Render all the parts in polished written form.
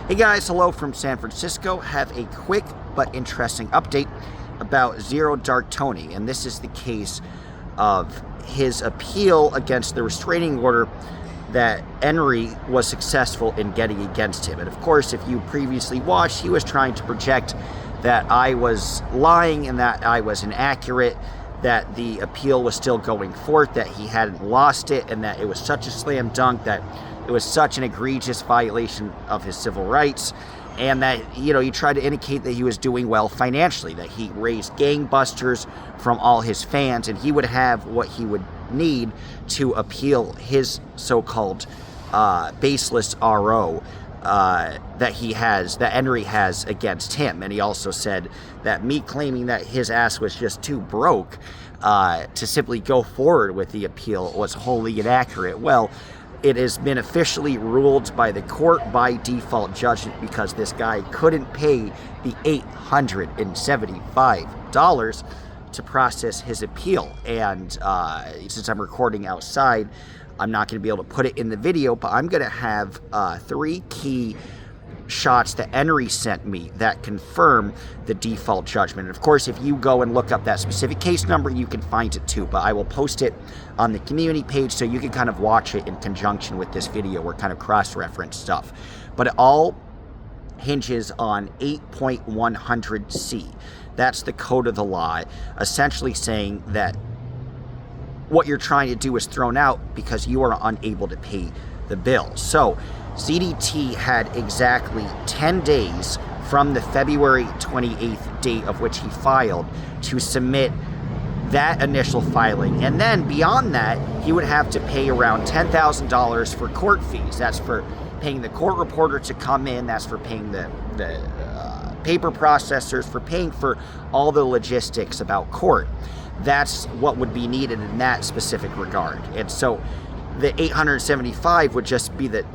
Hey guys, hello from San Francisco. Have a quick but interesting update about Zero Dark Tony, and this is the case of his appeal against the restraining order that Enri was successful in getting against him. And of course, if you previously watched, he was trying to project that I was lying and that I was inaccurate, that the appeal was still going forth, that he hadn't lost it, and that it was such a slam dunk, that it was such an egregious violation of his civil rights, and that, he tried to indicate that he was doing well financially, that he raised gangbusters from all his fans, and he would have what he would need to appeal his so-called baseless RO that Enri has against him. And he also said that me claiming that his ass was just too broke to simply go forward with the appeal was wholly inaccurate. Well, it has been officially ruled by the court by default judgment because this guy couldn't pay the $875 to process his appeal. And since I'm recording outside, I'm not going to be able to put it in the video, but I'm going to have 3 key shots that Enri sent me that confirm the default judgment. And of course, if you go and look up that specific case number, you can find it too, but I will post it on the community page so you can kind of watch it in conjunction with this video or kind of cross-reference stuff. But it all hinges on 8.100C. That's the code of the law, essentially saying that what you're trying to do is thrown out because you are unable to pay the bill. So ZDT had exactly 10 days from the February 28th date of which he filed to submit that initial filing. And then beyond that, he would have to pay around $10,000 for court fees. That's for paying the court reporter to come in. That's for paying the paper processors, for paying for all the logistics about court. That's what would be needed in that specific regard. And so the 875 would just be the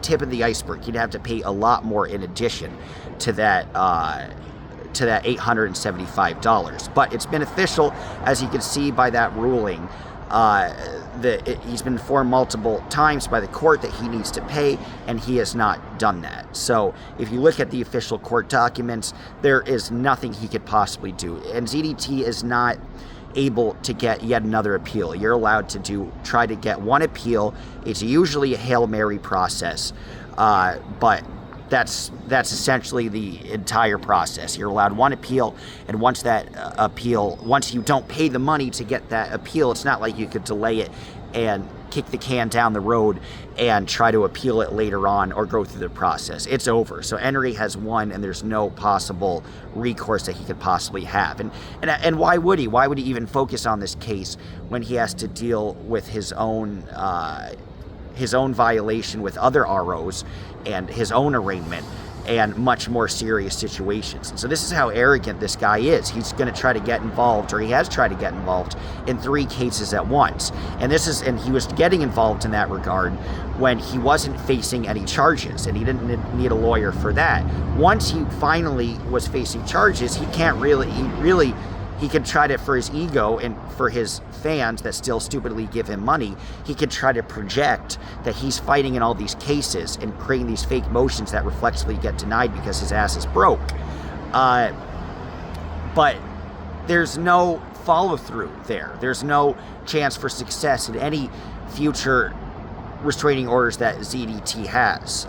tip of the iceberg. You'd have to pay a lot more in addition to that $875. But it's been official, as you can see by that ruling. He's been informed multiple times by the court that he needs to pay, and he has not done that. So if you look at the official court documents, there is nothing he could possibly do. And ZDT is not able to get yet another appeal. You're allowed to try to get one appeal. It's usually a Hail Mary process, but that's essentially the entire process. You're allowed one appeal, and once you don't pay the money to get that appeal, it's not like you could delay it and kick the can down the road and try to appeal it later on or go through the process. It's over. So Enri has won, and there's no possible recourse that he could possibly have. And why would he? Why would he even focus on this case when he has to deal with his own violation with other ROs and his own arraignment and much more serious situations? And so this is how arrogant this guy is. He's going to try to get involved, or he has tried to get involved in 3 cases at once. And he was getting involved in that regard when he wasn't facing any charges, and he didn't need a lawyer for that. Once he finally was facing charges, he could try to, for his ego and for his fans that still stupidly give him money, he could try to project that he's fighting in all these cases and creating these fake motions that reflexively get denied because his ass is broke. But there's no follow-through there. There's no chance for success in any future restraining orders that ZDT has.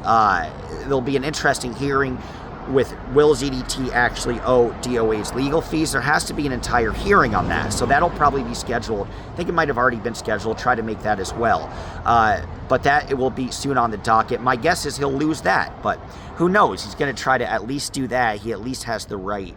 There'll be an interesting hearing with will ZDT actually owe DOA's legal fees. There has to be an entire hearing on that, so that'll probably be scheduled. I think it might have already been scheduled. Try to make that as well. But it will be soon on the docket. My guess is he'll lose that, but who knows? He's going to try to at least do that. He at least has the right,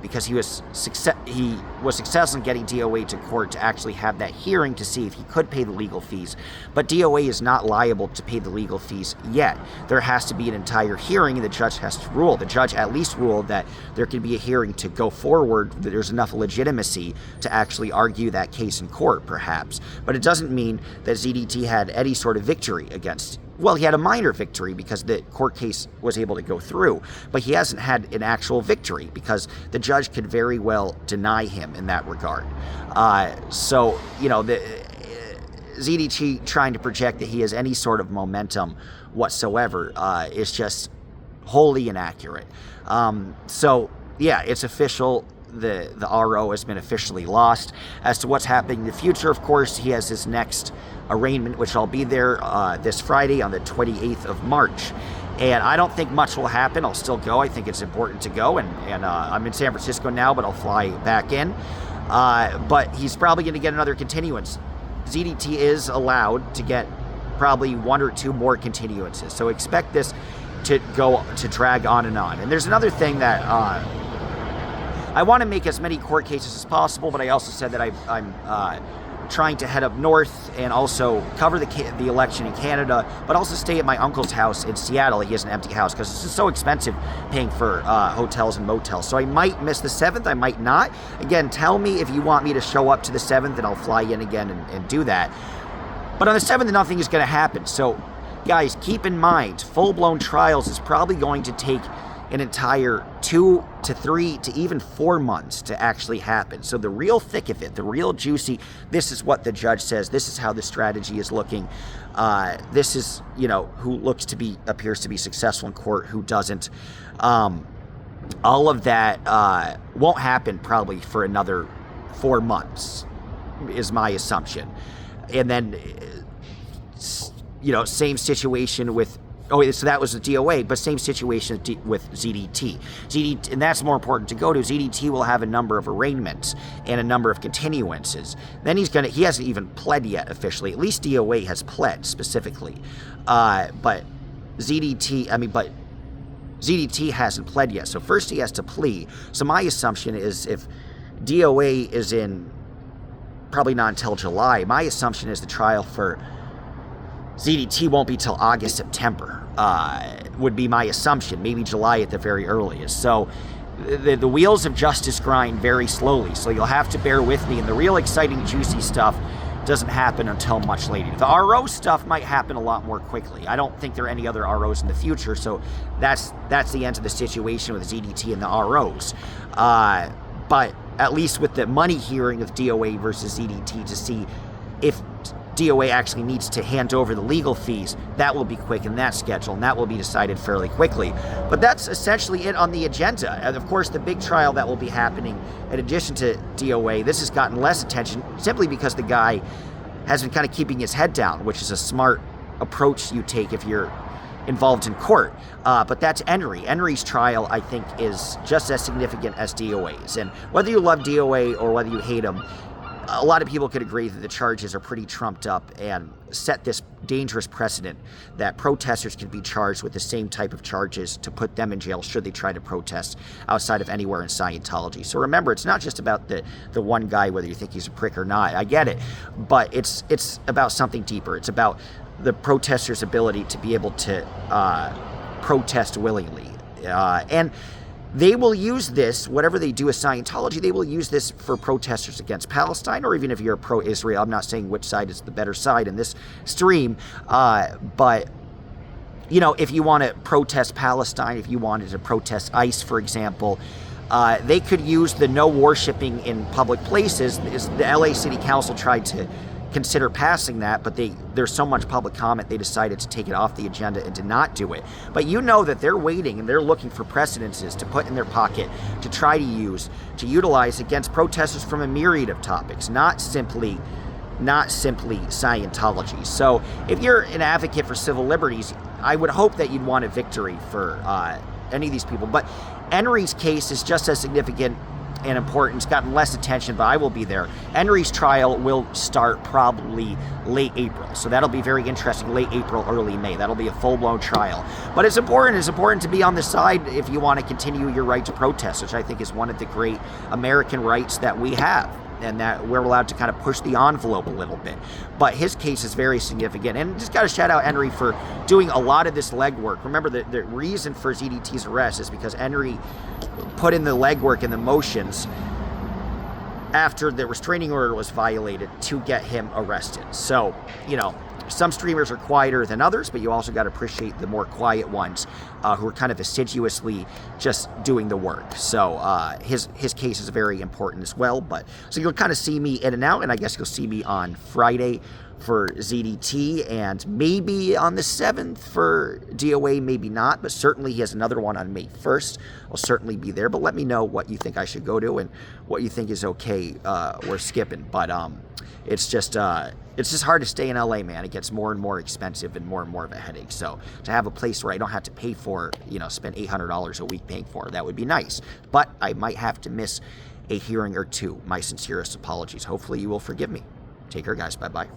because he was successful in getting DOA to court to actually have that hearing to see if he could pay the legal fees. But DOA is not liable to pay the legal fees yet. There has to be an entire hearing, and the judge has to rule. The judge at least ruled that there can be a hearing to go forward, that there's enough legitimacy to actually argue that case in court, perhaps. But it doesn't mean that ZDT had any sort of victory against. Well, he had a minor victory because the court case was able to go through, but he hasn't had an actual victory because the judge could very well deny him in that regard. ZDT trying to project that he has any sort of momentum whatsoever is just wholly inaccurate. So, yeah, it's official. The RO has been officially lost. As to what's happening in the future, of course, he has his next arraignment, which I'll be there this Friday on the 28th of March. And I don't think much will happen. I'll still go. I think it's important to go. And I'm in San Francisco now, but I'll fly back in. But he's probably going to get another continuance. ZDT is allowed to get probably 1 or 2 more continuances. So expect this to drag on. And there's another thing that I want to make as many court cases as possible, but I also said that I'm trying to head up north and also cover the election in Canada, but also stay at my uncle's house in Seattle. He has an empty house because it's just so expensive paying for hotels and motels. So I might miss the 7th, I might not. Again, tell me if you want me to show up to the 7th, and I'll fly in again and do that. But on the 7th, nothing is going to happen. So, guys, keep in mind, full-blown trials is probably going to take an entire 2 to 3 to even 4 months to actually happen. So the real thick of it, the real juicy, this is what the judge says, this is how the strategy is looking, this is, who appears to be successful in court, who doesn't. All of that won't happen probably for another 4 months, is my assumption. And then, same situation with, so that was the DOA, but same situation with ZDT. And that's more important to go to. ZDT will have a number of arraignments and a number of continuances. Then he hasn't even pled yet officially. At least DOA has pled specifically. But ZDT hasn't pled yet. So first he has to plea. So my assumption is if DOA is in, probably not until July, my assumption is the trial for ZDT won't be till August, September, would be my assumption. Maybe July at the very earliest. So the wheels of justice grind very slowly. So you'll have to bear with me. And the real exciting, juicy stuff doesn't happen until much later. The RO stuff might happen a lot more quickly. I don't think there are any other ROs in the future. So that's the end of the situation with ZDT and the ROs. But at least with the money hearing of DOA versus ZDT to see if DOA actually needs to hand over the legal fees, that will be quick in that schedule, and that will be decided fairly quickly. But that's essentially it on the agenda. And of course, the big trial that will be happening, in addition to DOA, this has gotten less attention simply because the guy has been kind of keeping his head down, which is a smart approach you take if you're involved in court. But that's Enri. Enri's trial, I think, is just as significant as DOA's. And whether you love DOA or whether you hate him, a lot of people could agree that the charges are pretty trumped up and set this dangerous precedent that protesters can be charged with the same type of charges to put them in jail should they try to protest outside of anywhere in Scientology. So remember, it's not just about the one guy, whether you think he's a prick or not. I get it. But it's about something deeper. It's about the protesters' ability to be able to protest willingly. And they will use this, whatever they do with Scientology, they will use this for protesters against Palestine, or even if you're pro-Israel. I'm not saying which side is the better side in this stream, but, if you want to protest Palestine, if you wanted to protest ICE, for example, they could use the no worshipping in public places. The LA City Council tried to consider passing that, but there's so much public comment they decided to take it off the agenda and to not do it. But that they're waiting and they're looking for precedences to put in their pocket to try to utilize against protesters from a myriad of topics, not simply Scientology. So if you're an advocate for civil liberties, I would hope that you'd want a victory for any of these people. But Enri's case is just as significant and important. It's gotten less attention, but I will be there. Enri's trial will start probably late April, so that'll be very interesting. Late April, early May. That'll be a full-blown trial. But it's important. It's important to be on the side if you want to continue your right to protest, which I think is one of the great American rights that we have, and that we're allowed to kind of push the envelope a little bit. But his case is very significant. And just got to shout out Enri for doing a lot of this legwork. Remember, the reason for ZDT's arrest is because Enri put in the legwork and the motions after the restraining order was violated to get him arrested. So, some streamers are quieter than others, but you also got to appreciate the more quiet ones who are kind of assiduously just doing the work. So his case is very important as well. But so you'll kind of see me in and out, and I guess you'll see me on Friday for ZDT, and maybe on the 7th for DOA, maybe not, but certainly he has another one on May 1st. I'll certainly be there, but let me know what you think I should go to and what you think is okay or skipping. But it's just hard to stay in LA, man. It gets more and more expensive and more of a headache. So to have a place where I don't have to pay for, spend $800 a week paying for, that would be nice. But I might have to miss a hearing or two. My sincerest apologies. Hopefully you will forgive me. Take care, guys. Bye-bye.